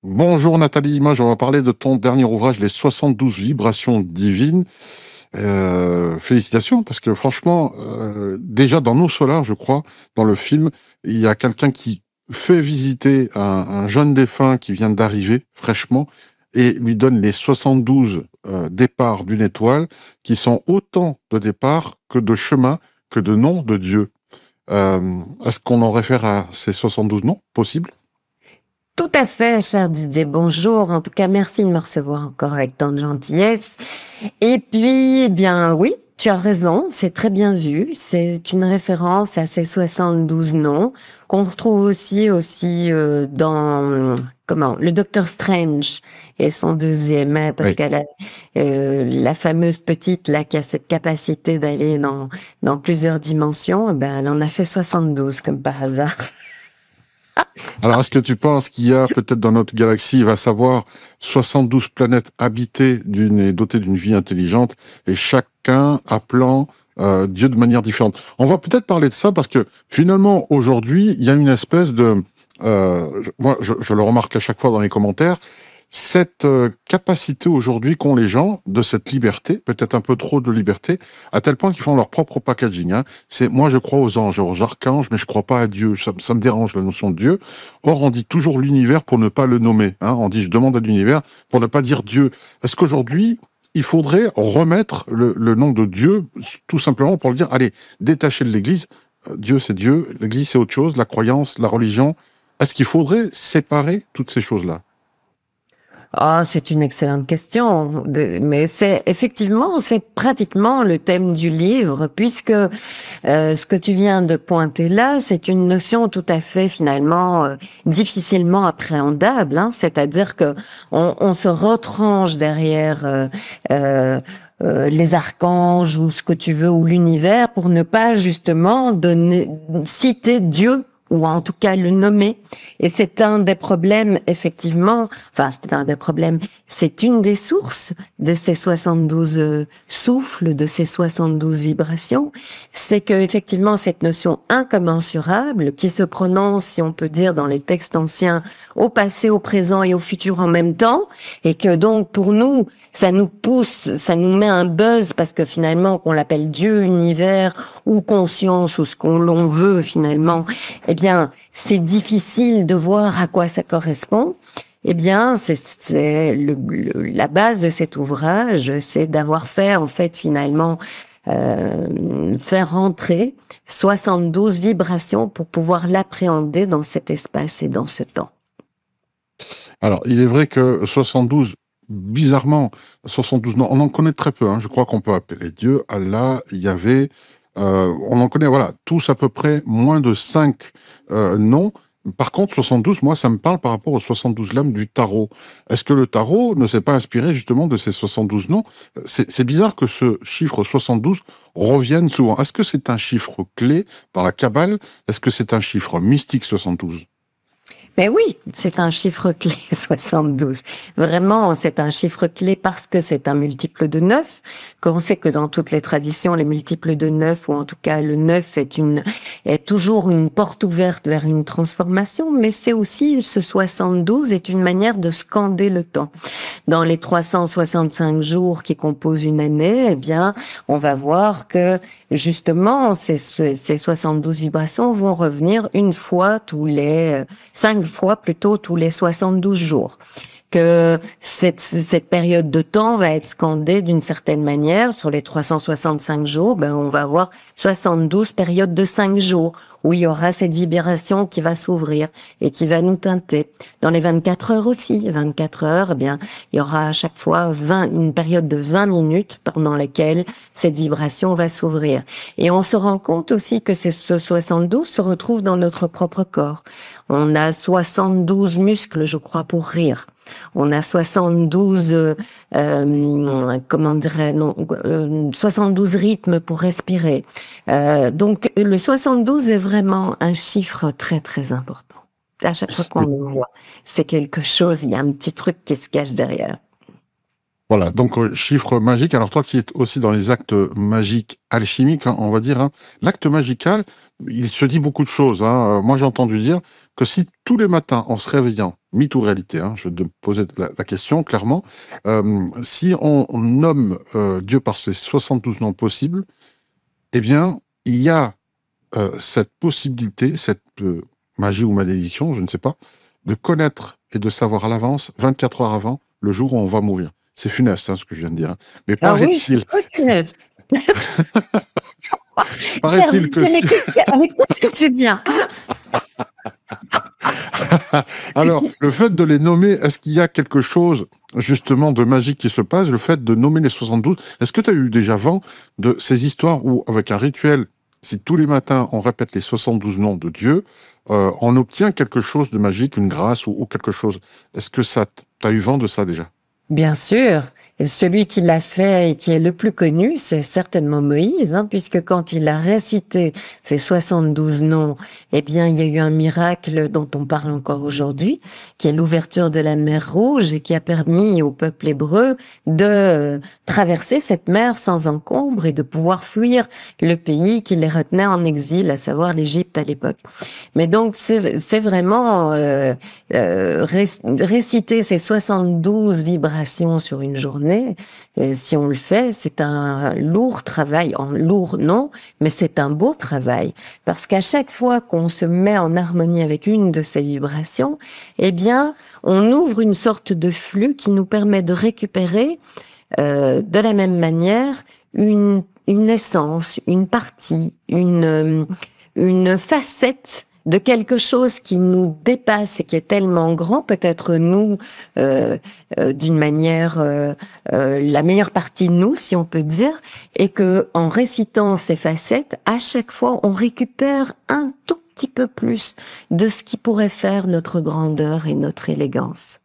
Bonjour Nathalie, moi on va parler de ton dernier ouvrage, Les 72 vibrations divines. Félicitations, parce que franchement, déjà dans Nos Solars, je crois, dans le film, il y a quelqu'un qui fait visiter un jeune défunt qui vient d'arriver fraîchement et lui donne les 72 départs d'une étoile, qui sont autant de départs que de chemins, que de noms de Dieu. Est-ce qu'on en réfère à ces 72 noms possibles? Tout à fait, cher Didier. Bonjour. En tout cas, merci de me recevoir encore avec tant de gentillesse. Et puis, eh bien, oui, tu as raison. C'est très bien vu. C'est une référence à ces 72 noms qu'on retrouve aussi dans le Docteur Strange et son deuxième, hein, parce Oui. qu'elle a la fameuse petite là qui a cette capacité d'aller dans plusieurs dimensions. Eh ben, elle en a fait 72 comme par hasard. Alors, est-ce que tu penses qu'il y a peut-être dans notre galaxie, il va savoir, 72 planètes habitées et dotées d'une vie intelligente, et chacun appelant Dieu de manière différente? On va peut-être parler de ça parce que finalement, aujourd'hui, il y a une espèce de... moi, je le remarque à chaque fois dans les commentaires, cette capacité aujourd'hui qu'ont les gens de cette liberté, peut-être un peu trop de liberté, à tel point qu'ils font leur propre packaging. Hein. C'est moi, je crois aux anges, aux archanges, mais je crois pas à Dieu. Ça me dérange la notion de Dieu. Or, on dit toujours l'univers pour ne pas le nommer. Hein. On dit je demande à l'univers pour ne pas dire Dieu. Est-ce qu'aujourd'hui il faudrait remettre le nom de Dieu tout simplement pour le dire, allez, détacher de l'Église. Dieu, c'est Dieu. L'Église, c'est autre chose. La croyance, la religion. Est-ce qu'il faudrait séparer toutes ces choses-là? Ah, c'est une excellente question, mais c'est pratiquement le thème du livre, puisque ce que tu viens de pointer là, c'est une notion tout à fait finalement difficilement appréhendable, hein, c'est-à-dire que on se retranche derrière les archanges ou ce que tu veux ou l'univers pour ne pas justement citer Dieu ou en tout cas le nommer. Et c'est un des problèmes, effectivement, c'est une des sources de ces 72 souffles, de ces 72 vibrations, c'est que effectivement cette notion incommensurable qui se prononce, si on peut dire, dans les textes anciens, au passé, au présent et au futur en même temps, et que donc pour nous, ça nous pousse, ça nous met un buzz parce que finalement, qu'on l'appelle Dieu, univers ou conscience ou ce qu'on l'on veut finalement, eh bien, c'est difficile de voir à quoi ça correspond. Eh bien, la base de cet ouvrage, c'est d'avoir fait, en fait, finalement, faire rentrer 72 vibrations pour pouvoir l'appréhender dans cet espace et dans ce temps. Alors, il est vrai que 72, bizarrement, 72 noms, on en connaît très peu. Hein. Je crois qu'on peut appeler Dieu, Allah, Yahvé. On en connaît, voilà, tous à peu près moins de 5 noms. Par contre, 72, moi, ça me parle par rapport aux 72 lames du tarot. Est-ce que le tarot ne s'est pas inspiré justement de ces 72 noms? C'est bizarre que ce chiffre 72 revienne souvent. Est-ce que c'est un chiffre clé dans la Kabbale? Est-ce que c'est un chiffre mystique 72? Mais oui, c'est un chiffre clé, 72. Vraiment, c'est un chiffre clé parce que c'est un multiple de 9. Qu'on sait que dans toutes les traditions, les multiples de 9, ou en tout cas le 9 est toujours une porte ouverte vers une transformation, mais c'est aussi, ce 72 est une manière de scander le temps. Dans les 365 jours qui composent une année, eh bien, on va voir que justement, ces 72 vibrations vont revenir une fois cinq fois plutôt tous les 72 jours. Que cette période de temps va être scandée d'une certaine manière. Sur les 365 jours, on va avoir 72 périodes de 5 jours où il y aura cette vibration qui va s'ouvrir et qui va nous teinter. Dans les 24 heures aussi, 24 heures, il y aura à chaque fois une période de 20 minutes pendant laquelle cette vibration va s'ouvrir. Et on se rend compte aussi que ce 72 se retrouve dans notre propre corps. On a 72 muscles, je crois, pour rire. On a 72, 72 rythmes pour respirer. Donc, le 72 est vraiment un chiffre très, très important. À chaque fois qu'on le voit, c'est quelque chose, il y a un petit truc qui se cache derrière. Voilà, donc chiffre magique. Alors toi qui es aussi dans les actes magiques alchimiques, hein, on va dire, hein, l'acte magical, il se dit beaucoup de choses. Hein. Moi j'ai entendu dire que si tous les matins, en se réveillant, mythe ou réalité, hein, je vais te poser la question clairement. Si on nomme Dieu par ses 72 noms possibles, eh bien, il y a cette possibilité, cette magie ou malédiction, je ne sais pas, de connaître et de savoir à l'avance, 24 heures avant, le jour où on va mourir. C'est funeste, hein, ce que je viens de dire. Hein. Mais Ah oui, c'est paraît-il... pas funeste. Cher paraît-il que Didier, si... mais avec quoi est-ce que tu viens? Alors, le fait de les nommer, est-ce qu'il y a quelque chose, justement, de magique qui se passe, le fait de nommer les 72? Est-ce que tu as eu déjà vent de ces histoires où, avec un rituel, si tous les matins on répète les 72 noms de Dieu, on obtient quelque chose de magique, une grâce ou quelque chose? Est-ce que t'as eu vent de ça déjà? Bien sûr. Et celui qui l'a fait et qui est le plus connu, c'est certainement Moïse, hein, puisque quand il a récité ces 72 noms, eh bien, il y a eu un miracle dont on parle encore aujourd'hui, qui est l'ouverture de la mer Rouge et qui a permis au peuple hébreu de traverser cette mer sans encombre et de pouvoir fuir le pays qui les retenait en exil, à savoir l'Égypte à l'époque. Mais donc, c'est vraiment réciter ces 72 vibrations sur une journée. Si on le fait, c'est un lourd travail. Lourd, non, mais c'est un beau travail. Parce qu'à chaque fois qu'on se met en harmonie avec une de ces vibrations, eh bien, on ouvre une sorte de flux qui nous permet de récupérer de la même manière une essence, une partie, une facette de quelque chose qui nous dépasse et qui est tellement grand, peut-être nous, d'une manière, la meilleure partie de nous, si on peut dire, et que en récitant ces facettes, à chaque fois, on récupère un tout petit peu plus de ce qui pourrait faire notre grandeur et notre élégance.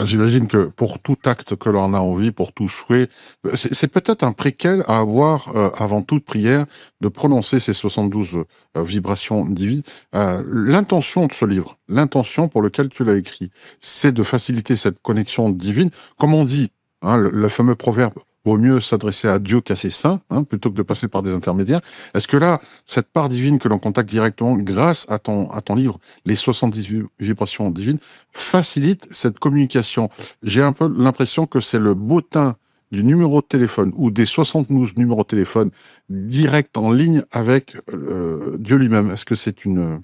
J'imagine que pour tout acte que l'on a envie, pour tout souhait, c'est peut-être un préquel à avoir, avant toute prière, de prononcer ces 72 vibrations divines. L'intention de ce livre, l'intention pour lequel tu l'as écrit, c'est de faciliter cette connexion divine. Comme on dit, hein, le fameux proverbe, vaut mieux s'adresser à Dieu qu'à ses saints, hein, plutôt que de passer par des intermédiaires. Est-ce que là, cette part divine que l'on contacte directement grâce à ton livre, les 70 vibrations divines, facilite cette communication? J'ai un peu l'impression que c'est le bottin du numéro de téléphone ou des 72 numéros de téléphone direct en ligne avec Dieu lui-même. Est-ce que c'est une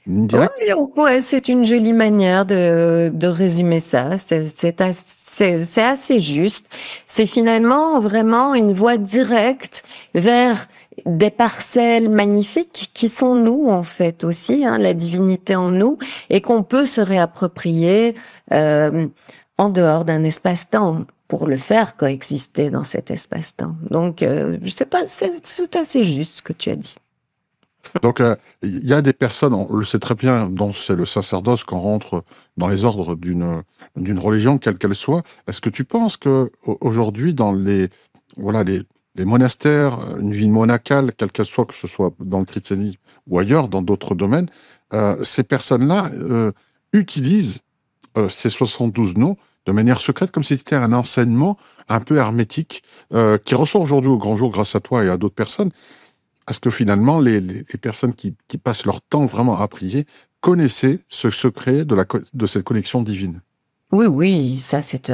directe? Oui, ouais, c'est une jolie manière de résumer ça. C'est assez juste. C'est finalement vraiment une voie directe vers des parcelles magnifiques qui sont nous, en fait, aussi, hein, la divinité en nous, et qu'on peut se réapproprier en dehors d'un espace-temps pour le faire coexister dans cet espace-temps. Donc, je sais pas, c'est assez juste ce que tu as dit. Donc, il y a des personnes, on le sait très bien, dont c'est le sacerdoce qu'on rentre dans les ordres d'une religion, quelle qu'elle soit. Est-ce que tu penses que aujourd'hui, dans les monastères, une vie monacale, quelle qu'elle soit, que ce soit dans le christianisme ou ailleurs, dans d'autres domaines, ces personnes-là utilisent ces 72 noms de manière secrète, comme si c'était un enseignement un peu hermétique, qui ressort aujourd'hui au grand jour grâce à toi et à d'autres personnes? Est-ce que finalement, les personnes qui passent leur temps vraiment à prier connaissaient ce secret de cette connexion divine? Oui, oui, ça c'est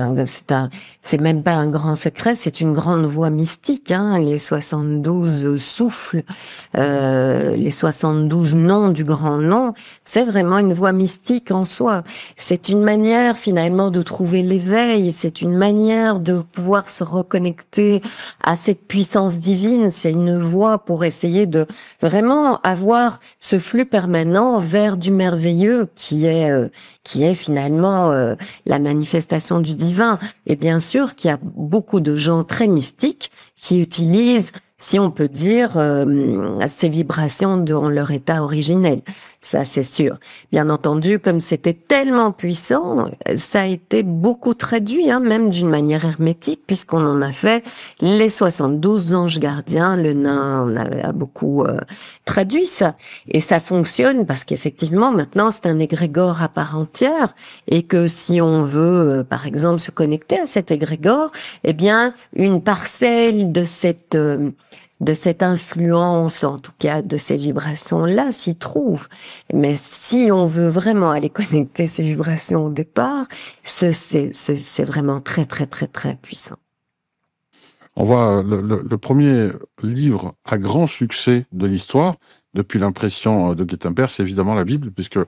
même pas un grand secret, c'est une grande voie mystique, hein, les 72 souffles, les 72 noms du grand nom, c'est vraiment une voie mystique en soi. C'est une manière finalement de trouver l'éveil, c'est une manière de pouvoir se reconnecter à cette puissance divine, c'est une voie pour essayer de vraiment avoir ce flux permanent vers du merveilleux qui est finalement la manifestation du divin. Et bien sûr qu'il y a beaucoup de gens très mystiques qui utilisent, si on peut dire, ces vibrations dans leur état originel. Ça, c'est sûr. Bien entendu, comme c'était tellement puissant, ça a été beaucoup traduit, hein, même d'une manière hermétique, puisqu'on en a fait les 72 anges gardiens. Le nain a beaucoup traduit ça. Et ça fonctionne parce qu'effectivement, maintenant, c'est un égrégore à part entière et que si on veut, par exemple, se connecter à cet égrégore, eh bien, une parcelle de de cette influence, en tout cas de ces vibrations-là, s'y trouve. Mais si on veut vraiment aller connecter ces vibrations au départ, c'est vraiment très, très, très, très puissant. On voit le premier livre à grand succès de l'histoire, depuis l'impression de Gutenberg, c'est évidemment la Bible, puisque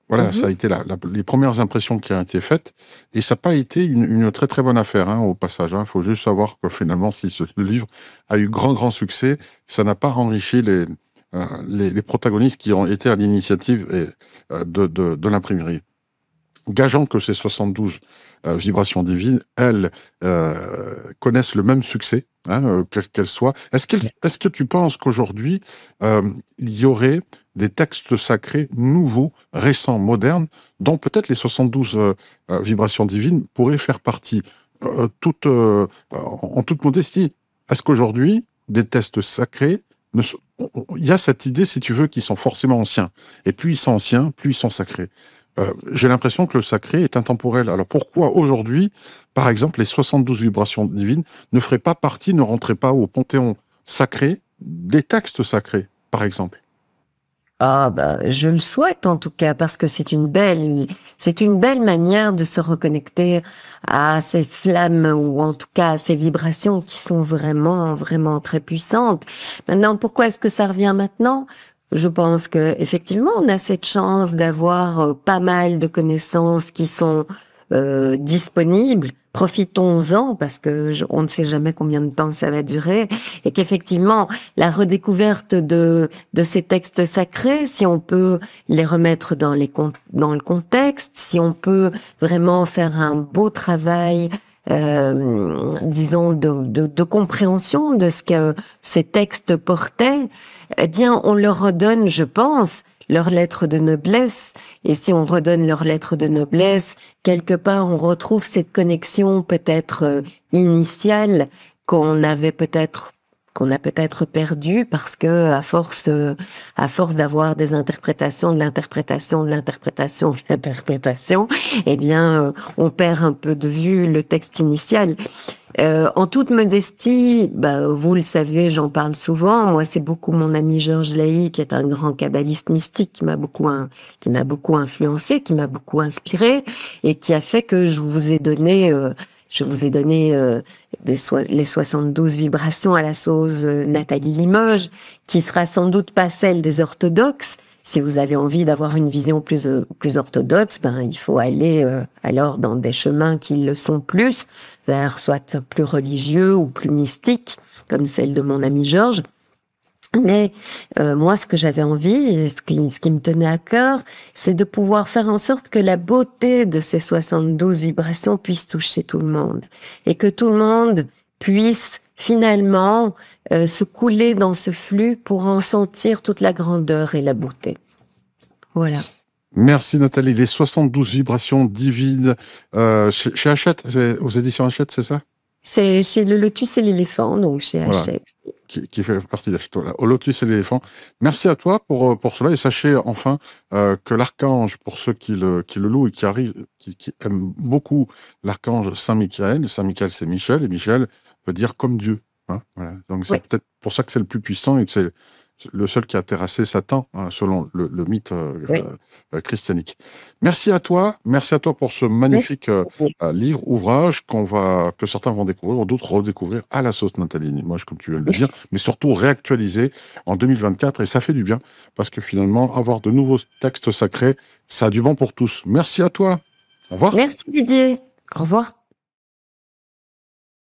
voilà, ça a été les premières impressions qui ont été faites, et ça n'a pas été une très très bonne affaire, hein, au passage. Il faut juste savoir que finalement, si le livre a eu grand succès, ça n'a pas enrichi les protagonistes qui ont été à l'initiative de l'imprimerie. Gageons que ces 72 vibrations divines, elles, connaissent le même succès, hein, qu'elles soient. Est-ce que tu penses qu'aujourd'hui, il y aurait des textes sacrés nouveaux, récents, modernes, dont peut-être les 72 vibrations divines pourraient faire partie, en toute modestie? Est-ce qu'aujourd'hui, des textes sacrés, il y a cette idée, si tu veux, qu'ils sont forcément anciens. Et plus ils sont anciens, plus ils sont sacrés. J'ai l'impression que le sacré est intemporel. Alors pourquoi aujourd'hui, par exemple, les 72 vibrations divines ne feraient pas partie, ne rentraient pas au panthéon sacré des textes sacrés, par exemple? Ah bah, je le souhaite en tout cas, parce que c'est une belle manière de se reconnecter à ces flammes, ou en tout cas à ces vibrations qui sont vraiment très puissantes. Maintenant, pourquoi est-ce que ça revient maintenant? Je pense que effectivement, on a cette chance d'avoir pas mal de connaissances qui sont disponibles. Profitons-en, parce que on ne sait jamais combien de temps ça va durer, et qu'effectivement, la redécouverte de ces textes sacrés, si on peut les remettre dans le contexte, si on peut vraiment faire un beau travail, disons, de compréhension de ce que ces textes portaient, eh bien, on leur redonne, je pense, leur lettre de noblesse. Et si on redonne leur lettre de noblesse, quelque part, on retrouve cette connexion peut-être initiale qu'on a peut-être perdue, parce que à force d'avoir des interprétations de l'interprétation, eh bien, on perd un peu de vue le texte initial. En toute modestie, bah, vous le savez, j'en parle souvent. Moi, c'est beaucoup mon ami Georges Laïc, qui est un grand kabbaliste mystique, qui m'a beaucoup influencé, qui m'a beaucoup inspiré, et qui a fait que je vous ai donné les 72 vibrations à la sauce Nathalie Limoges, qui sera sans doute pas celle des orthodoxes. Si vous avez envie d'avoir une vision plus orthodoxe, ben il faut aller alors dans des chemins qui le sont plus, vers soit plus religieux ou plus mystiques, comme celle de mon ami Georges. Mais moi, ce que j'avais envie, ce qui me tenait à cœur, c'est de pouvoir faire en sorte que la beauté de ces 72 vibrations puisse toucher tout le monde, et que tout le monde puisse finalement se couler dans ce flux pour en sentir toute la grandeur et la beauté. Voilà. Merci Nathalie. Les 72 vibrations divines, chez Hachette, aux éditions Hachette, c'est ça? C'est chez le Lotus et l'éléphant, donc chez Hachette. Qui fait partie d'Hachette, au Lotus et l'éléphant. Merci à toi pour cela, et sachez enfin que l'archange, pour ceux qui le louent et qui aiment beaucoup l'archange Saint-Michael, Saint-Michael c'est Michel, et Michel veut dire comme Dieu. Hein, voilà. Donc c'est peut-être pour ça que c'est le plus puissant, et que c'est le seul qui a terrassé Satan, hein, selon le mythe christianique. Merci à toi pour ce magnifique livre, ouvrage que certains vont découvrir, d'autres redécouvrir à la sauce Nathalie Limoges, comme tu viens de le dire, mais surtout réactualiser en 2024, et ça fait du bien, parce que finalement, avoir de nouveaux textes sacrés, ça a du bon pour tous. Merci à toi. Au revoir. Merci Didier. Au revoir.